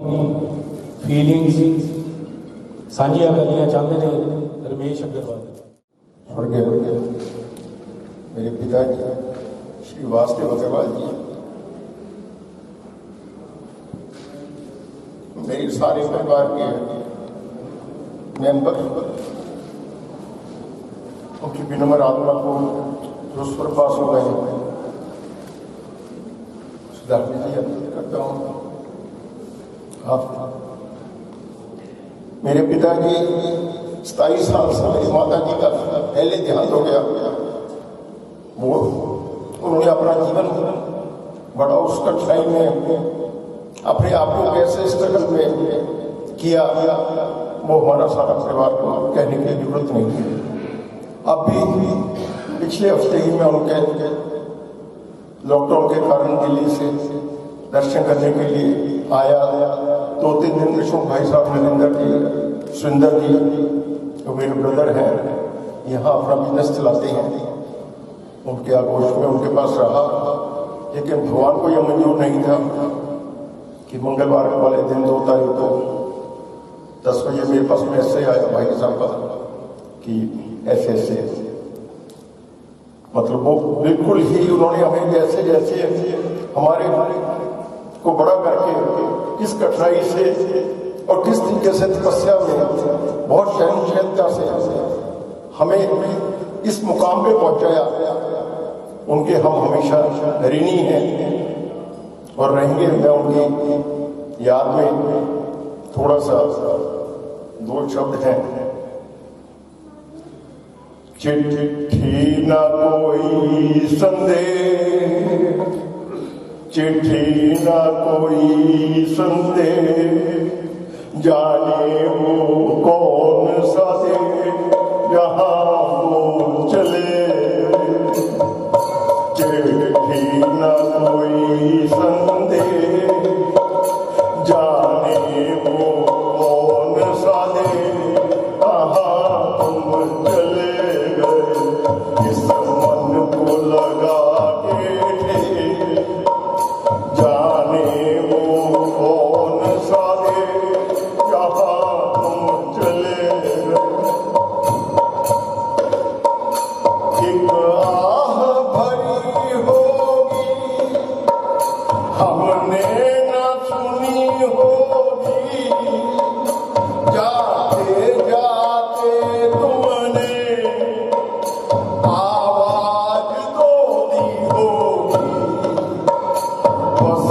Feelings साझिया करना चाहते हैं रमेश अग्रवाल। स्वर्गीय मेरे पिताजी श्री वासुदेव अग्रवाल जी, मेरे सारे परिवार के मेंबर, उनकी विनम्र आत्मा को जो स्वर्गवास हो गए श्रद्धांजलि अर्पित करता हूँ। मेरे पिताजी 27 साल से मेरी माता जी का पहले देहांत हो गया। वो उन्होंने अपना जीवन बड़ा उस कठिनाई में अपने आप को कैसे स्ट्रगल में किया, वो हमारा सारा परिवार को कहने की जरूरत नहीं है। अब भी पिछले हफ्ते ही मैं उनके लॉकडाउन के कारण दिल्ली से दर्शन करने के लिए आया। 2-3 दिन अशोक भाई साहब, नरेंद्र जी, सुंदर जी, जो मेरे ब्रदर हैं, यहाँ अपना बिजनेस चलाते हैं, उनके आगोश में उनके पास रहा। लेकिन भगवान को यह मंजूर नहीं था कि मंगलवार वाले दिन 2 तारीख को 10 बजे मेरे पास मैसेज आया भाई साहब का कि ऐसे मतलब वो बिल्कुल ही उन्होंने हमें जैसे जैसे हमारे को बड़ा करके किस कठिनाई से और किस तरीके से तपस्या में बहुत सहनशीलता से हमें इस मुकाम पे पहुंचाया, उनके हम हमेशा ऋणी हैं और रहेंगे। मैं उनकी याद में थोड़ा सा 2 शब्द हैं। चिट्ठी न कोई संदेह, चिट्ठी न कोई संदेह, जाने वो कौन सा दे जहां वो चले। चिट्ठी न कोई संदेह, जाने वो कौन सा दे कहाँ तुम चले गए। इस मन को लगा के जाने वो कौन सा दे जहाँ तुम चले गए। एक आह भरी होगी हमने न सुनी होगी, जाते जाते तुमने आवाज तो दी होगी। बस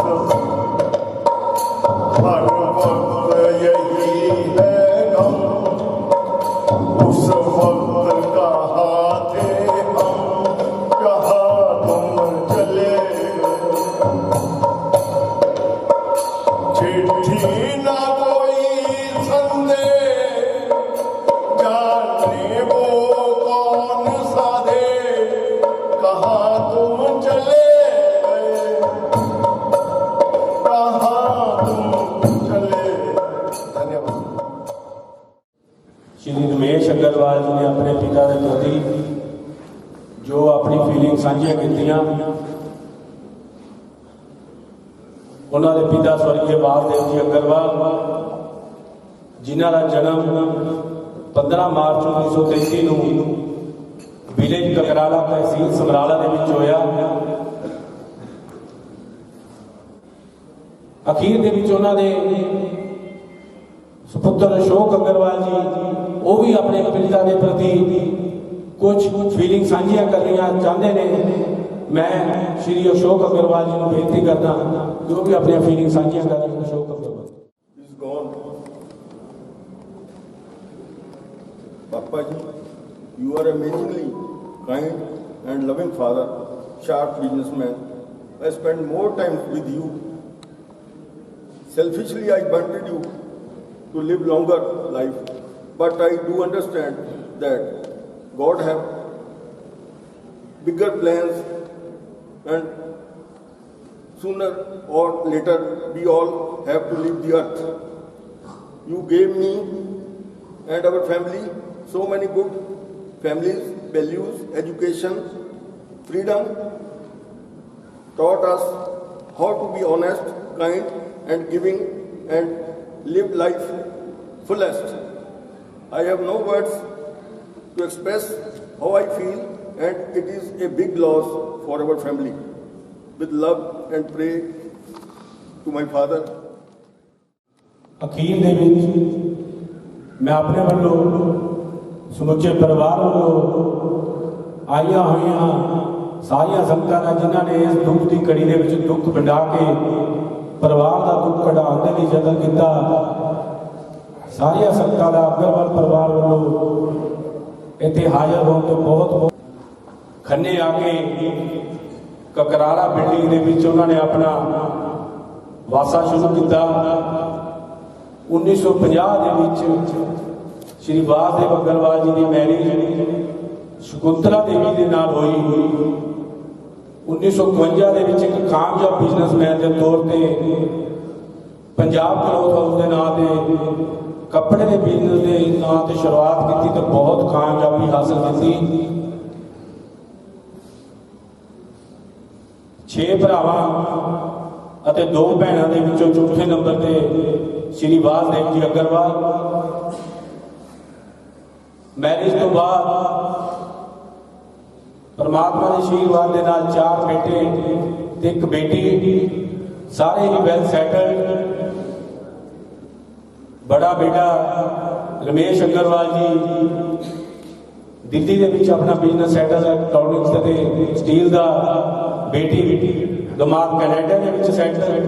हर वक्त यही है गम, उस वक्त कहाँ थे हम, कहाँ तुम चले गए। चिट्ठी ना कोई संदेह, जाने वो कौन सा दे कहाँ तुम चले गए, कहाँ तुम चले। धन्यवाद। श्री रमेश अग्रवाल जी ने अपने पिता के प्रति जो अपनी फीलिंग साझिया कीतियां, उन्होंने पिता स्वर्गीय बालदेव जी अग्रवाल जिन्हों का जन्म 15 मार्च 1933 को विलेज ककराला तहसील समराला के विच होया। अखीर दे विच उन्होंने सुपुत्र अशोक अग्रवाल जी वो भी अपने पिता के प्रति कुछ फीलिंग साझिया करना चाहते हैं। मैं श्री अशोक अग्रवाल जी को बेनती करना जो भी अपनी फीलिंग साझिया कर रहे हैं। Ashok Agarwal is gone. Papa ji, you are amazingly kind and loving father, sharp businessman. I spent more time with you. Selfishly, I wanted you to live longer life, but I do understand that God have bigger plans, and sooner or later we all have to leave the earth. You gave me and our family so many good families, values, education, freedom, taught us how to be honest, kind and giving and live life fullest. I have no words to express how I feel, and it is a big loss for our family. With love and pray to my father. ਅਖੀਰ ਦੇ ਵਿੱਚ ਮੈਂ ਆਪਣੇ ਵੱਲੋਂ ਸਮੁੱਚੇ ਪਰਿਵਾਰ ਵੱਲੋਂ ਆਈਆਂ ਹੋਈਆਂ ਸਾਰੀਆਂ ਸੰਗਤਾਂ ਦਾ ਜਿਨ੍ਹਾਂ ਨੇ ਇਸ ਦੁੱਖ ਦੀ ਘੜੀ ਦੇ ਵਿੱਚ ਦੁੱਖ ਵੰਡਾ ਕੇ ਪਰਿਵਾਰ ਦਾ ਦੁੱਖ ਕਢਾਉਣ ਦੇ ਲਈ ਯਤਨ ਕੀਤਾ, ਸਾਰੀਆਂ ਸੰਗਤਾਂ ਦਾ ਅਗਰਵਾਲ ਪਰਿਵਾਰ ਵੱਲੋਂ ਇੱਥੇ ਹਾਜ਼ਰ ਹੋਣ ਤੇ ਬਹੁਤ ਖੰਨੇ ਆ ਕੇ ਕਕਰਾਲਾ ਬਿਲਡਿੰਗ ਦੇ ਵਿੱਚ ਉਹਨਾਂ ਨੇ ਆਪਣਾ ਵਾਸਾ ਸ਼ੁਰੂ ਕੀਤਾ। 1950 ਦੇ ਵਿੱਚ ਸ਼੍ਰੀ ਵਾਸਦੇਵ ਅਗਰਵਾਲ ਜੀ ਦੀ ਮੈਰਿਜ ਸ਼ਕੁੰਤਲਾ ਦੇਵੀ ਦੇ ਨਾਲ ਹੋਈ। 1951 ਦੇ ਵਿੱਚ ਇੱਕ ਕਾਮਯਾਬ ਬਿਜ਼ਨਸਮੈਨ ਦੇ ਤੌਰ ਤੇ ਪੰਜਾਬ ਕਲੌਥ ਹਾਊਸ ਦੇ ਨਾਂ ਤੇ ਕੱਪੜੇ ਦੇ ਬਿਜ਼ਨਸ ਦੇ ਨਾਂ ਤੇ ਸ਼ੁਰੂਆਤ ਕੀਤੀ ਤੇ ਬਹੁਤ ਕਾਮਯਾਬੀ ਹਾਸਲ ਕੀਤੀ। 6 ਭਰਾਵਾਂ ਅਤੇ 2 ਭੈਣਾਂ ਦੇ ਵਿੱਚੋਂ ਚੌਥੇ ਨੰਬਰ ਤੇ ਸ਼੍ਰੀ ਵਾਸਦੇਵ ਜੀ ਅਗਰਵਾਲ। ਮੈਰਿਜ ਤੋਂ ਬਾਅਦ ਪਰਮਾਤਮਾ ਦੇ ਆਸ਼ੀਰਵਾਦ ਦੇ ਨਾਲ 4 ਬੇਟੇ ਤੇ 1 ਬੇਟੀ, ਸਾਰੇ ਹੀ ਵੈਲ ਸੈਟਲਡ। ਬੜਾ ਬੇਟਾ ਰਮੇਸ਼ ਅਗਰਵਾਲ ਜੀ ਦਿੱਲੀ ਦੇ ਵਿੱਚ ਆਪਣਾ ਬਿਜ਼ਨਸ ਸੈਟਲ ਹੈ, ਇਲੈਕਟ੍ਰੋਨਿਕਸ ਅਤੇ ਸਟੀਲ ਦਾ। ਬੇਟੀ ਦਮਾਦ ਕੈਨੇਡਾ ਦੇ ਵਿੱਚ ਸੈਟਲ।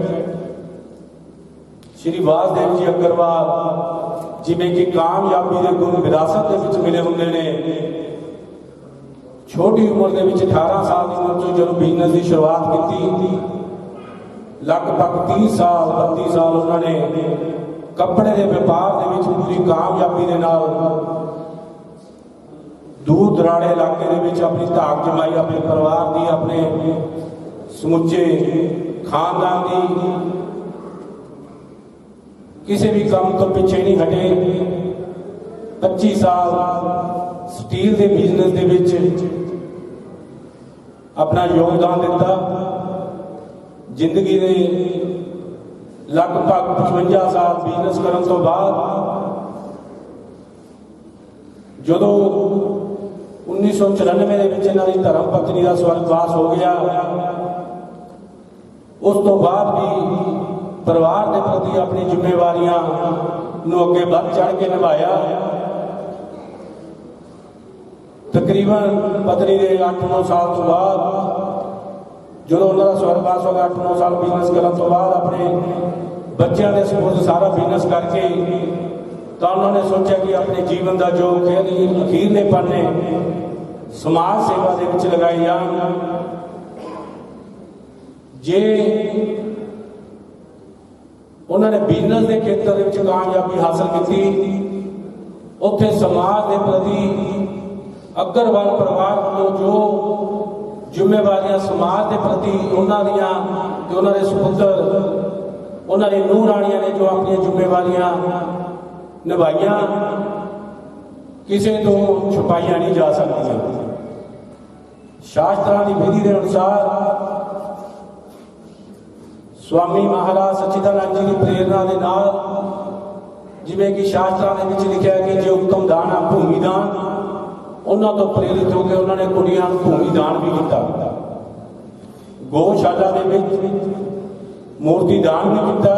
ਸ਼੍ਰੀ ਵਾਸਦੇਵ ਜੀ ਅਗਰਵਾਲ ਜਿਵੇਂ ਕਿ ਕਾਮਯਾਬੀ ਦੇ ਗੁਣ ਵਿਰਾਸਤ ਦੇ ਵਿੱਚ ਮਿਲੇ ਹੁੰਦੇ ਨੇ, ਛੋਟੀ ਉਮਰ ਦੇ ਵਿੱਚ 18 ਸਾਲ ਦੀ ਉਮਰ ਤੋਂ ਜਦੋਂ ਬਿਜ਼ਨਸ ਦੀ ਸ਼ੁਰੂਆਤ ਕੀਤੀ, ਲਗਭਗ 30 ਸਾਲ 32 ਸਾਲ ਉਹਨਾਂ ਨੇ ਕੱਪੜੇ ਦੇ ਵਪਾਰ ਦੇ ਵਿੱਚ ਪੂਰੀ ਕਾਮਯਾਬੀ ਦੇ ਨਾਲ ਦੂਰ ਦਰਾੜੇ ਇਲਾਕੇ ਦੇ ਵਿੱਚ ਆਪਣੀ ਧਾਕ ਜਮਾਈ, ਆਪਣੇ ਪਰਿਵਾਰ ਦੀ, ਆਪਣੇ ਸਮੁੱਚੇ ਖਾਨਦਾਨ ਦੀ। ਕਿਸੇ ਵੀ ਕੰਮ ਤੋਂ ਪਿੱਛੇ ਨਹੀਂ ਹਟੇ। 25 ਸਾਲ ਸਟੀਲ ਦੇ ਬਿਜ਼ਨਸ ਦੇ ਵਿੱਚ ਆਪਣਾ ਯੋਗਦਾਨ ਦਿੱਤਾ। ਜ਼ਿੰਦਗੀ ਦੇ ਲਗਭਗ 55 ਸਾਲ ਬਿਜ਼ਨਸ ਕਰਨ ਤੋਂ ਬਾਅਦ ਜਦੋਂ 1994 ਦੇ ਵਿੱਚ ਇਹਨਾਂ ਦੀ ਧਰਮ ਪਤਨੀ ਦਾ ਸਵਰਗਵਾਸ ਹੋ ਗਿਆ, ਉਸ ਤੋਂ ਬਾਅਦ ਵੀ ਪਰਿਵਾਰ ਦੇ ਪ੍ਰਤੀ ਆਪਣੀ ਜ਼ਿੰਮੇਵਾਰੀਆਂ ਨੂੰ ਅੱਗੇ ਵੱਧ ਚੜ੍ਹ ਕੇ ਨਿਭਾਇਆ। ਤਕਰੀਬਨ ਪਤਨੀ ਦੇ 8-9 ਸਾਲ ਤੋਂ ਬਾਅਦ ਜਦੋਂ ਉਹਨਾਂ ਦਾ ਸਵਰਗਵਾਸ ਹੋ ਗਿਆ, 8-9 ਸਾਲ ਬਿਜ਼ਨਸ ਕਰਨ ਤੋਂ ਬਾਅਦ ਆਪਣੇ ਬੱਚਿਆਂ ਦੇ ਸਪੋਰਟ ਸਾਰਾ ਬਿਜ਼ਨਸ ਕਰਕੇ ਤਾਂ ਉਹਨਾਂ ਨੇ ਸੋਚਿਆ ਕਿ ਆਪਣੇ ਜੀਵਨ ਦਾ ਜੋ ਅਖੀਰਲੇ ਪੰਨੇ ਸਮਾਜ ਸੇਵਾ ਦੇ ਵਿੱਚ ਲਗਾਏ ਜਾਣ। ਜੇ ਉਹਨਾਂ ਨੇ ਬਿਜ਼ਨਸ ਦੇ ਖੇਤਰ ਦੇ ਵਿੱਚ ਕਾਮਯਾਬੀ ਹਾਸਲ ਕੀਤੀ, ਉੱਥੇ ਸਮਾਜ ਦੇ ਪ੍ਰਤੀ ਅਗਰਵਾਲ ਪਰਿਵਾਰ ਵੱਲੋਂ ਜੋ ਜ਼ਿੰਮੇਵਾਰੀਆਂ ਸਮਾਜ ਦੇ ਪ੍ਰਤੀ ਉਹਨਾਂ ਦੀਆਂ ਤੇ ਉਹਨਾਂ ਦੇ ਸੁਪੁੱਤਰ, ਉਹਨਾਂ ਦੀ ਨੂੰਹ ਰਾਣੀਆਂ ਨੇ ਜੋ ਆਪਣੀਆਂ ਜ਼ਿੰਮੇਵਾਰੀਆਂ ਨਿਭਾਈਆਂ, ਕਿਸੇ ਤੋਂ ਛੁਪਾਈਆਂ ਨਹੀਂ ਜਾ ਸਕਦੀਆਂ। ਸ਼ਾਸਤਰਾਂ ਦੀ ਵਿਧੀ ਦੇ ਅਨੁਸਾਰ ਸਵਾਮੀ ਮਹਾਰਾਜ ਸਚਿਦਾਨੰਦ ਜੀ ਦੀ ਪ੍ਰੇਰਨਾ ਦੇ ਨਾਲ, ਜਿਵੇਂ ਕਿ ਸ਼ਾਸਤਰਾਂ ਦੇ ਵਿੱਚ ਲਿਖਿਆ ਕਿ ਜੇ ਉੱਤਮ ਦਾਨ ਆ ਭੂਮੀ ਦਾਨ, ਉਹਨਾਂ ਤੋਂ ਪ੍ਰੇਰਿਤ ਹੋ ਕੇ ਉਹਨਾਂ ਨੇ ਕੁੜੀਆਂ ਨੂੰ ਭੂਮੀ ਦਾਨ ਵੀ ਕੀਤਾ। ਗੋਸ਼ਾਲਾ ਦੇ ਵਿੱਚ ਮੂਰਤੀ ਦਾਨ ਵੀ ਕੀਤਾ।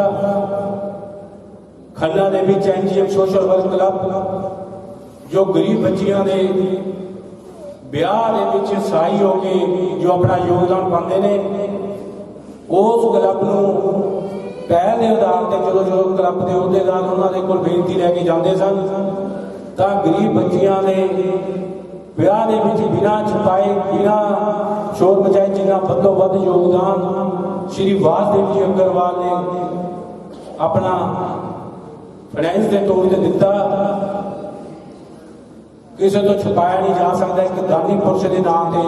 ਖੰਨਾ ਦੇ ਵਿੱਚ NGM ਸੋਸ਼ਲ ਵਰਕ ਕਲੱਬ ਜੋ ਗਰੀਬ ਬੱਚੀਆਂ ਦੇ ਵਿਆਹ ਦੇ ਵਿੱਚ ਸਹਾਈ ਹੋ ਕੇ ਜੋ ਆਪਣਾ ਯੋਗਦਾਨ ਪਾਉਂਦੇ ਨੇ, ਉਸ ਕਲੱਬ ਨੂੰ ਪਹਿਲ ਦੇ ਆਧਾਰ ਤੇ ਜਦੋਂ ਕਲੱਬ ਦੇ ਅਹੁਦੇਦਾਰ ਉਹਨਾਂ ਦੇ ਕੋਲ ਬੇਨਤੀ ਲੈ ਕੇ ਜਾਂਦੇ ਸਨ ਤਾਂ ਗਰੀਬ ਬੱਚੀਆਂ ਦੇ ਵਿਆਹ ਦੇ ਵਿੱਚ ਬਿਨਾਂ ਛੁਪਾਏ, ਬਿਨਾਂ ਸ਼ੋਰ ਮਚਾਏ, ਜਿੰਨਾ ਵੱਧੋ ਵੱਧ ਯੋਗਦਾਨ ਸ਼੍ਰੀ ਵਾਸਦੇਵ ਜੀ ਅਗਰਵਾਲ ਨੇ ਆਪਣਾ ਫਾਈਨੈਂਸ ਦੇ ਤੌਰ ਤੇ ਦਿੱਤਾ, ਕਿਸੇ ਤੋਂ ਛੁਪਾਇਆ ਨਹੀਂ ਜਾ ਸਕਦਾ। ਇੱਕ ਦਾਨੀ ਪੁਰਸ਼ ਦੇ ਨਾਂ ਤੇ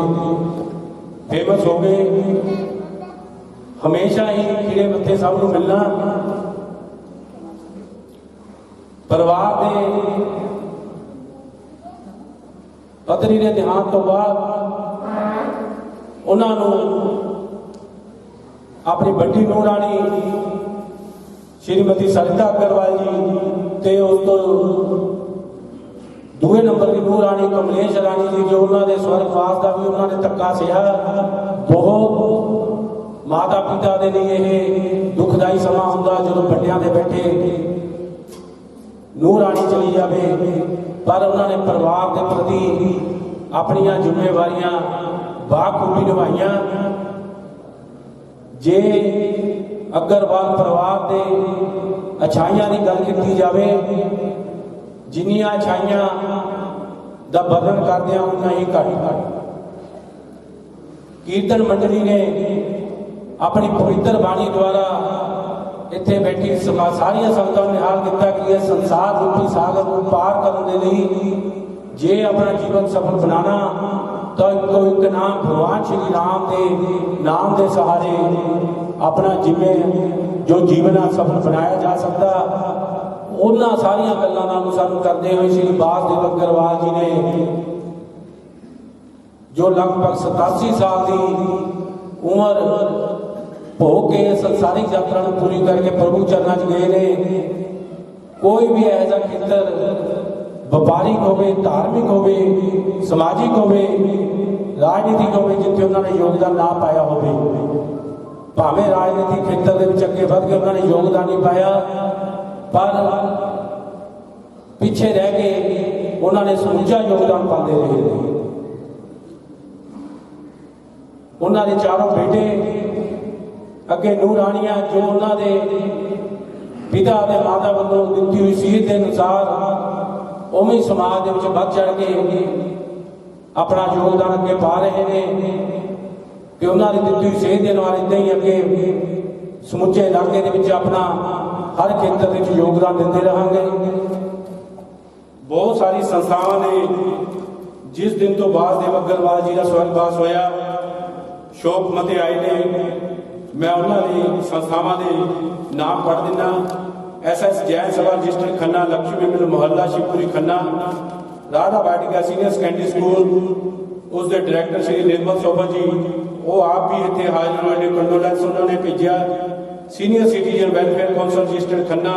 ਫੇਮਸ ਹੋ ਗਏ। ਹਮੇਸ਼ਾ ਹੀ ਖਿੜੇ ਮੱਥੇ ਸਭ ਨੂੰ ਮਿਲਣਾ। ਪਰਿਵਾਰ ਦੇ ਪਤਨੀ ਦੇ ਦੇਹਾਂਤ ਤੋਂ ਬਾਅਦ ਉਹਨਾਂ ਨੂੰ ਆਪਣੀ ਵੱਡੀ ਨੂੰਹ ਰਾਣੀ श्रीमती सरिता अग्रवाल जी ते उस तो दूए नंबर की नूह राणी कमलेश राणी जी जो उन्होंने स्वर्गवास का भी उन्होंने धक्का सहा। बहुत माता पिता के लिए यह दुखदाई समा होंदा जो बड़ियां दे बैठे नूह राणी चली जाए, पर उन्होंने परिवार के प्रति अपनियां जिम्मेवारियां बाखूबी निभाइयां। जे अग्रवाल परिवार के अच्छाइयां की गल की जाए, जिन्नियां अच्छाइयां दा वर्णन करदे हैं उन्ना ही घट। कीर्तन मंडली ने अपनी पवित्र बाणी द्वारा इत्थे बैठी सारिया संगतां ने हाल किया कि यह संसार रूपी सागर को पार करने के लिए जे अपना जीवन सफल बनाना तो एक नाम भगवान श्री राम के नाम के सहारे अपना जो जीवन सफल बनाया जा सकता। उन्होंने सारिया गलों सानू करते हुए श्री वासदेव अग्रवाल जी ने जो लगभग 87 साल की उम्र हो के संसारिक यात्रा पूरी करके प्रभु चरणों च गए ने। कोई भी ऐसा खेतर व्यापारिक होवे, धार्मिक होवे, समाजिक होवे, राजनीतिक होवे जिथे उन्होंने योगदान ना पाया होवे, भावें राजनीतिक खेतर के अगे बढ़ के उन्होंने योगदान नहीं पाया, पर पिछे रह के उन्होंने समूचा योगदान पाते रहे। उन्होंने चारों बेटे अगे नूह राणियां जो उन्होंने पिता के माता वालों दी हुई सीख के अनुसार उवें समाज के बढ़ चढ़ के अपना योगदान अगे पा रहे हैं कि उन्होंने दी हुई सेहत के नाल इदां ही अगे समुचे इलाके के अपना हर खेतर में योगदान देते रहेंगे। बहुत सारी संस्थावां ने जिस दिन तो वासदेव अग्रवाल जी का स्वर्गवास होया शोक मते आए ने, मैं उन्होंने संस्थावां के नाम पढ़ दिना। SS जैन सभा रजिस्टर खन्ना, लक्ष्मी मिल मोहल्ला शिवपुरी खन्ना, राधा वाटिका सीनियर सेकेंडरी स्कूल उसके डायरैक्टर श्री निर्मल सोभा जी, वो आप भी इतने हाजिर होने कंडोलेंस उन्होंने भेजा। सीनियर सिटीजन वेलफेयर कौंसल रजिस्टर खन्ना।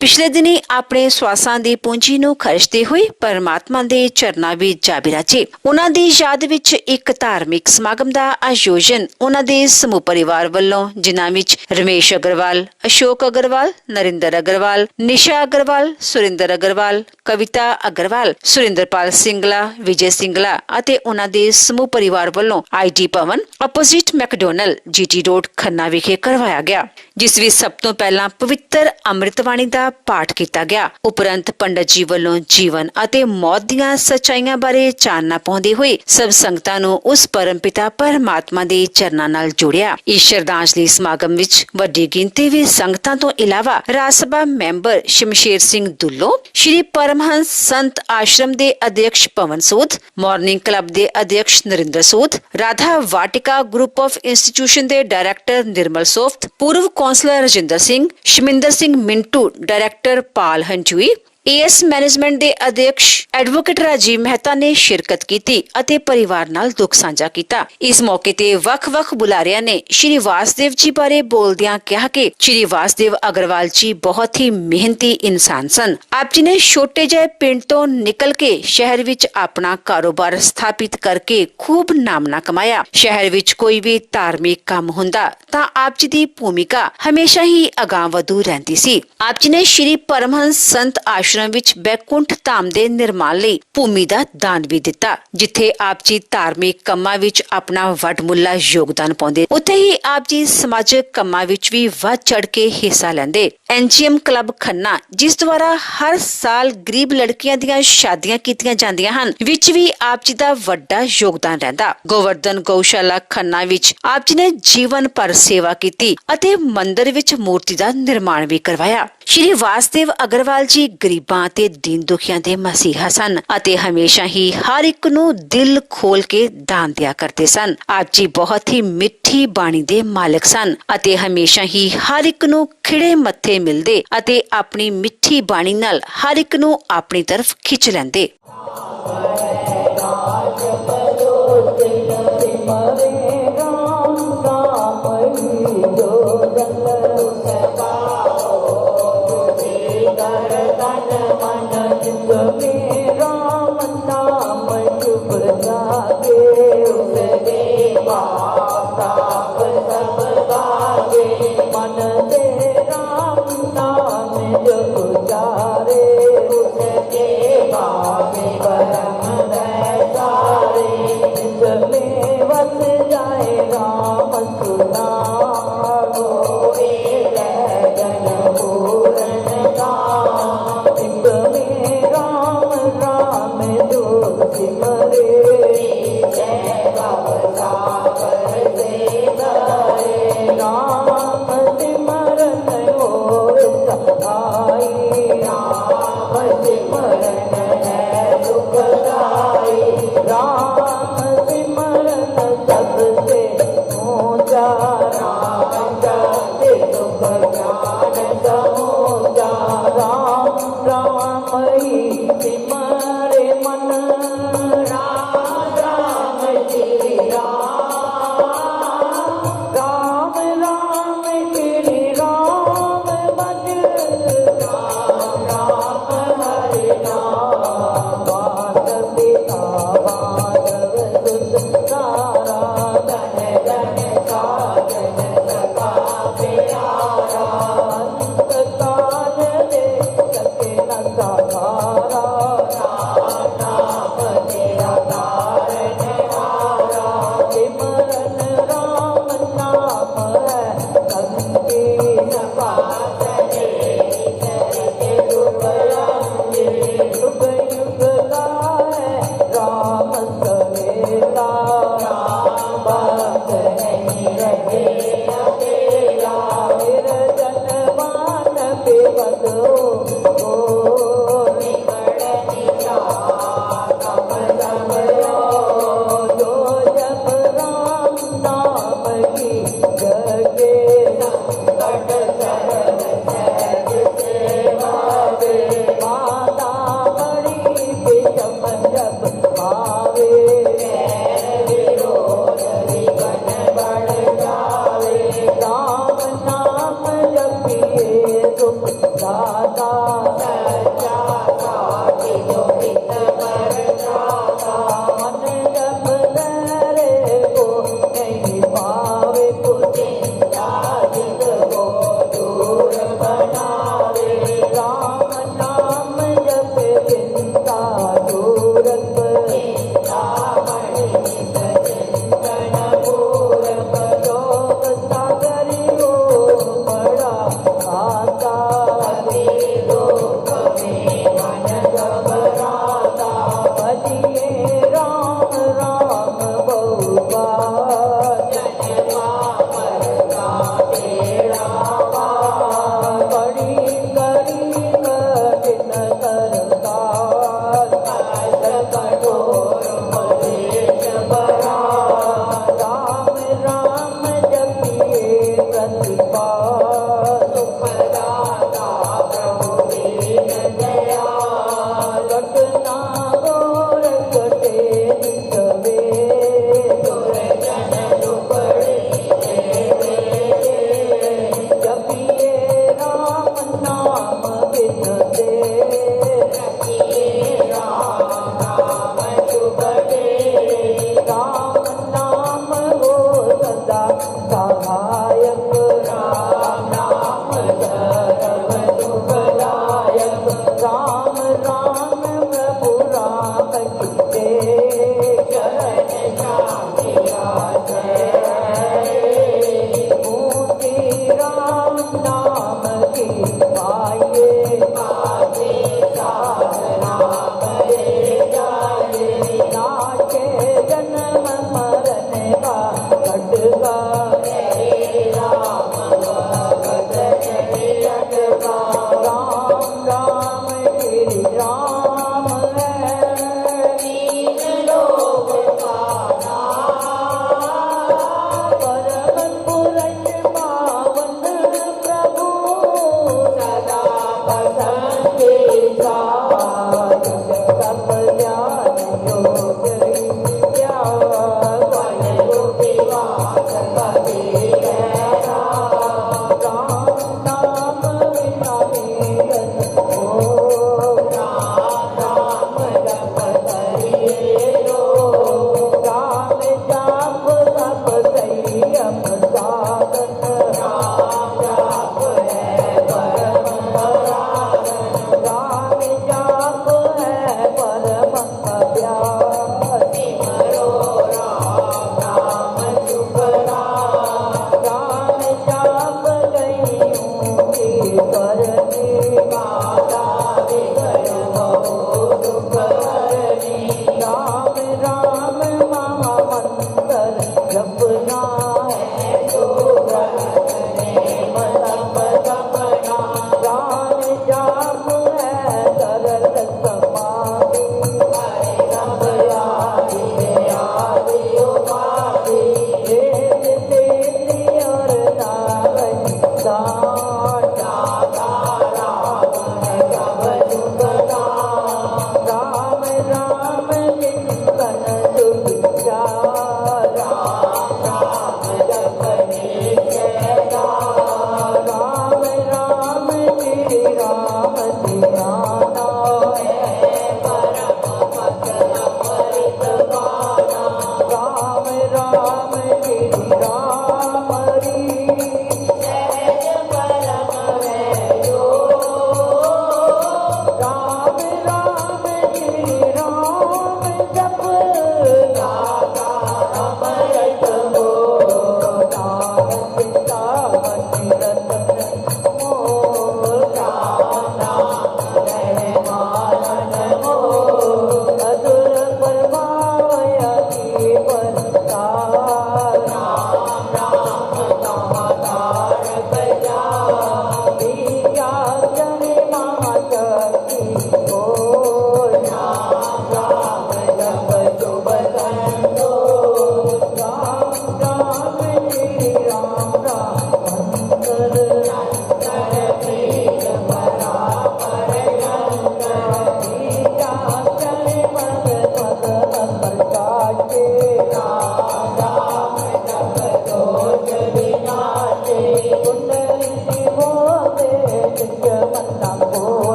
पिछले दिनी अपने स्वासां दी पूंजी नूं खर्चदे होए परमात्मा दे चरनां विच जा बिराजे। उन्हां दी याद विच एक धार्मिक समागम दा आयोजन उन्हां दे समूह परिवार वल्लों जिन्हां विच रमेश अग्रवाल, अशोक अग्रवाल, नरिंदर अग्रवाल, निशा अग्रवाल, सुरिंदर अग्रवाल, कविता अग्रवाल, सुरिंदरपाल सिंगला, विजय सिंगला अते उन्हां दे समूह परिवार वल्लों IT भवन opposite McDonald GT road Khanna विखे करवाया गया, जिस विच सब तो पहला पवित्र अमृतवाणी दा पाठ किया गया। उपरंत पंडित जी वालों जीवन अते मौत दियां सच्चाइयां बारे चानना पाउंदे हुए सब संगतां नूं उस परमपिता परमात्मा दे चरनां नाल जोड़िया। इस श्रद्धांजलि समागम विच वड्डी गिनती विच संगतां तो इलावा राज सभा मैंबर शमशेर सिंह दुल्लो, श्री परमहंस संत आश्रम दे अध्यक्ष पवन सूद, मॉर्निंग क्लब दे अध्यक्ष Narinder Sood, Radha Vatika group of institution दे डायरेक्टर निर्मल सोफ्त, पूर्व councillor Rajinder Singh, Shaminder Singh Mintu, director Pal Hanjui, AS management दे अध्यक्ष एडवोकेट राजीव मेहता ने शिरकत की अते परिवार नाल दुख साझा किया। इस मौके ते वख-वख बुलारियां ने श्री वासदेव जी बारे बोलदियां कहा कि श्री वासदेव अग्रवाल जी बहुत ही मेहनती इंसान सन। आप जी ने छोटे जे पिंड तो निकल के शहर विच अपना कारोबार स्थापित करके खूब नामना कमाया। शहर विच कोई भी धार्मिक काम हुंदा तां आप जी दी भूमिका हमेशा ही अगां वधू रहंदी सी। आप जी ने श्री परमहंस संत आश्रम विच बैकुंठ धाम दे निर्माण लई भूमि दा दान भी दिता, जिथे आप जी धार्मिक कम्मां विच अपना वडमुल्ला योगदान पाउंदे, उत्थे ही आप जी समाजिक कम्मां विच भी वध चढ़ के हिस्सा लैंदे। NGM क्लब खन्ना जिस द्वारा हर साल गरीब लड़कियां दियां शादियां कीतियां जांदियां हन विच भी आप जी दा वड्डा योगदान रहिंदा। गोवर्धन गौशाला खन्ना विच आप जी ने जीवन भर सेवा कीती अते मंदिर विच मूर्ति दा निर्माण भी करवाया। श्री वासदेव अग्रवाल जी गरीबां ते दीन दुखियां दे मसीहा सन अते हमेशा ही हर एक नूं दिल खोल के दान दिया करते सन। आप जी बहुत ही मिठी बाणी दे मालिक सन अते हमेशा ही हर एक नूं खिड़े मत्थे मिलदे अते अपनी मिठी बाणी नाल हर एक नूं अपनी तरफ खिंच लैंदे।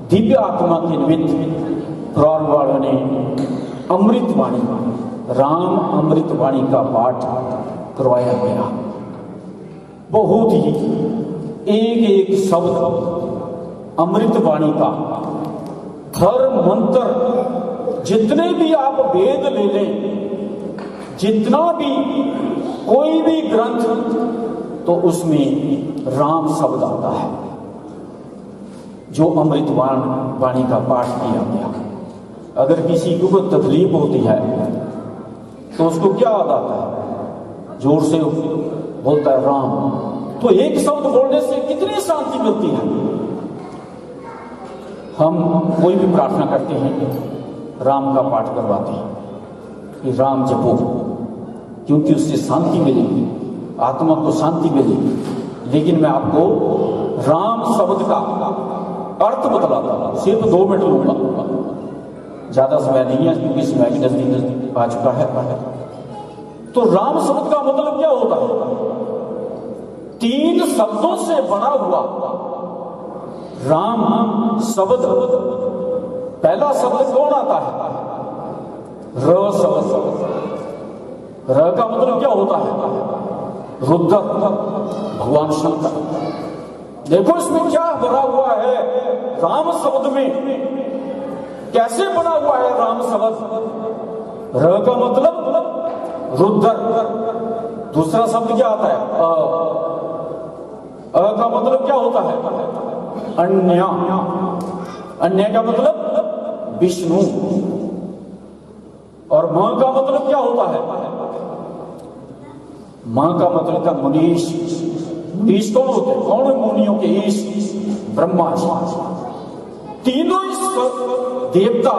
दिव्य आत्मा के निमित्त पुराण वालों ने अमृत वाणी, राम अमृत वाणी का पाठ करवाया गया। बहुत ही एक एक शब्द अमृत वाणी का, हर मंत्र, जितने भी आप वेद ले लें, जितना भी कोई भी ग्रंथ, तो उसमें राम शब्द आता है। जो अमृत वाणी का पाठ किया गया, अगर किसी को तकलीफ होती है तो उसको क्या याद आता है? जोर से बोलता है राम, तो एक शब्द बोलने से कितनी शांति मिलती है। हम कोई भी प्रार्थना करते हैं, राम का पाठ करवाते हैं कि राम जपो, क्योंकि उससे शांति मिलेगी, आत्मा को शांति मिलेगी। लेकिन मैं आपको राम शब्द का अर्थ बतलाता हूं, सिर्फ 2 मिनट लूंगा, ज्यादा समय नहीं है क्योंकि समय की नजदीक आ चुका है। तो राम शब्द का मतलब क्या होता है? 3 शब्दों से बना हुआ राम शब्द। पहला शब्द कौन आता है? र शब्द। र का मतलब क्या होता है? रुद्र, भगवान शंकर। देखो इसमें क्या भरा हुआ है राम शब्द में, कैसे बना हुआ है राम शब्द? र का मतलब रुद्र। दूसरा शब्द क्या आता है? अ का मतलब क्या होता है? अन्य। अन्य का मतलब विष्णु। और म का मतलब क्या होता है? म का मतलब का मुनीश। मुनीश कौन होते हैं? कौन है मुनियों के ईश? ब्रह्मा जी। तीनों इस देवता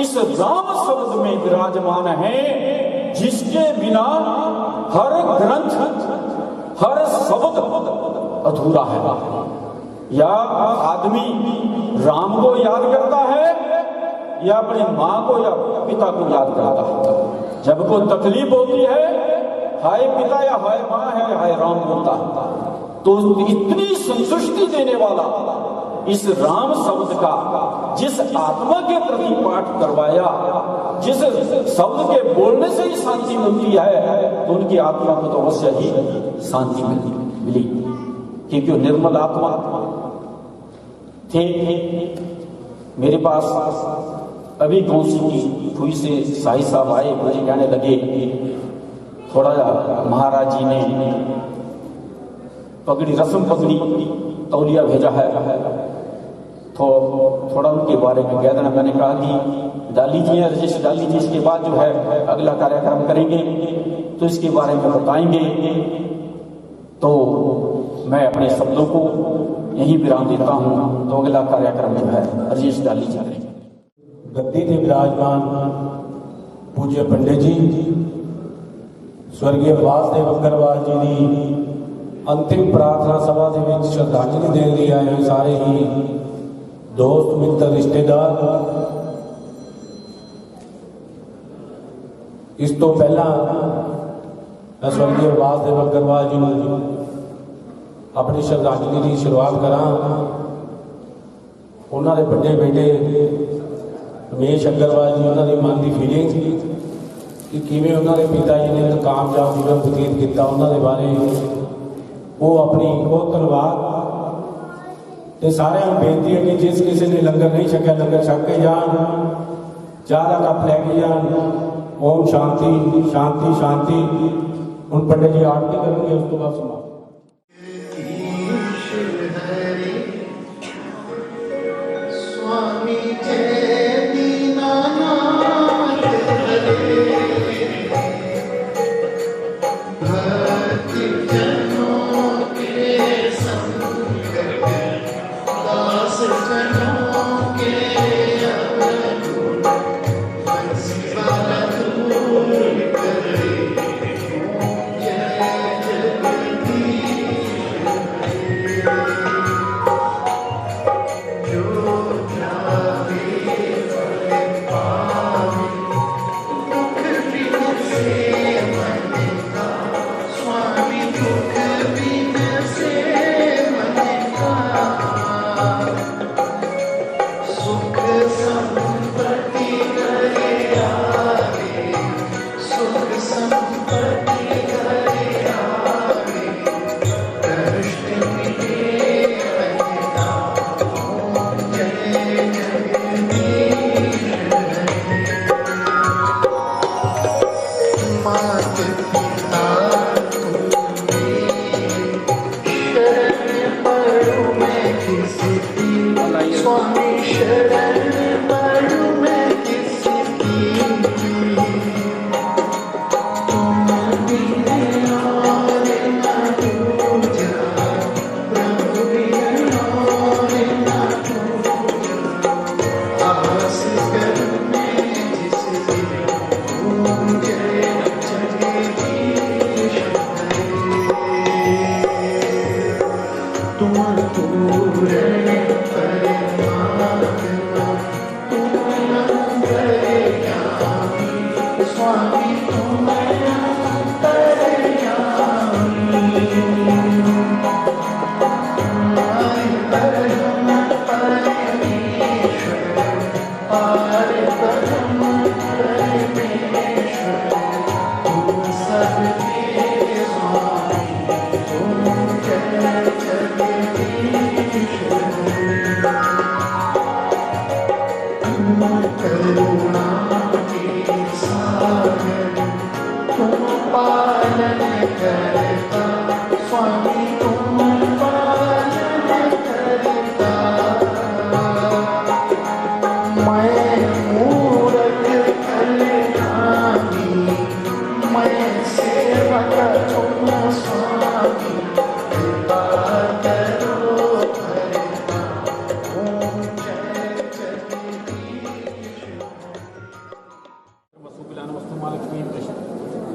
इस राम शब्द में विराजमान है, जिसके बिना हर ग्रंथ, हर शब्द अधूरा है। या आदमी राम को याद करता है या अपनी मां को या पिता को याद करता है। जब कोई तकलीफ होती है, हाय पिता या हाय मां है, हाय राम बोलता है। तो इतनी संतुष्टि देने वाला इस राम शब्द का जिस आत्मा के प्रति पाठ करवाया, जिस शब्द के बोलने से ही शांति मिलती है, तो उनकी आत्मा को तो अवश्य ही शांति मिली, क्योंकि वो निर्मल आत्मा थे। मेरे पास अभी कौंसी की फुई से साई साहब आए, मुझे कहने लगे थोड़ा महाराज जी ने पगड़ी रस्म पगड़ी तौलिया भेजा है, तो थोड़ा उनके बारे में कह देना। मैंने कहा कि डाल लीजिए, रजिस्टर डाल लीजिए, इसके बाद जो है अगला कार्यक्रम करेंगे तो इसके बारे में बताएंगे। तो मैं अपने शब्दों को यही विराम देता हूँ, तो अगला कार्यक्रम जो है रजिस्टर डाल लीजिए। गद्दी ते विराजमान पूज्य पंडित जी स्वर्गीय वासदेव अग्रवाल जी की अंतिम प्रार्थना सभा ਦੇ ਵਿੱਚ श्रद्धांजलि देने लिए आए हैं सारे ही दोस्त मित्र रिश्तेदार। इस तो पहला मैं स्वर्गीय वासदेव अग्रवाल जी ਨੂੰ अपनी श्रद्धांजलि की शुरुआत करा। उन्होंने बड़े बेटे रमेश अग्रवाल जी, उन्होंने मन की फीलिंग कि किमें उन्होंने पिता जी ने कामयाब जीवन बतीत किया, उन्होंने बारे वो अपनी वो धन्यवाद। तो सारे बेनती है कि जिस किसी ने लंगर नहीं छकिया लंगर छक के जान, चाह का कप लैके जान। ओम शांति शांति शांति। उन पंडित जी आरती करेंगे, उस तो बाद समाप्त। स्वामी जय दीनानाथ हरे, भक्ति जनों के संकट, दास जनों के अवगुण, बंसीवाला दूर करे। ओम जय जगदीश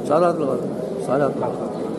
सारा हाथ लगा दो, सारा हाथ लगा दो।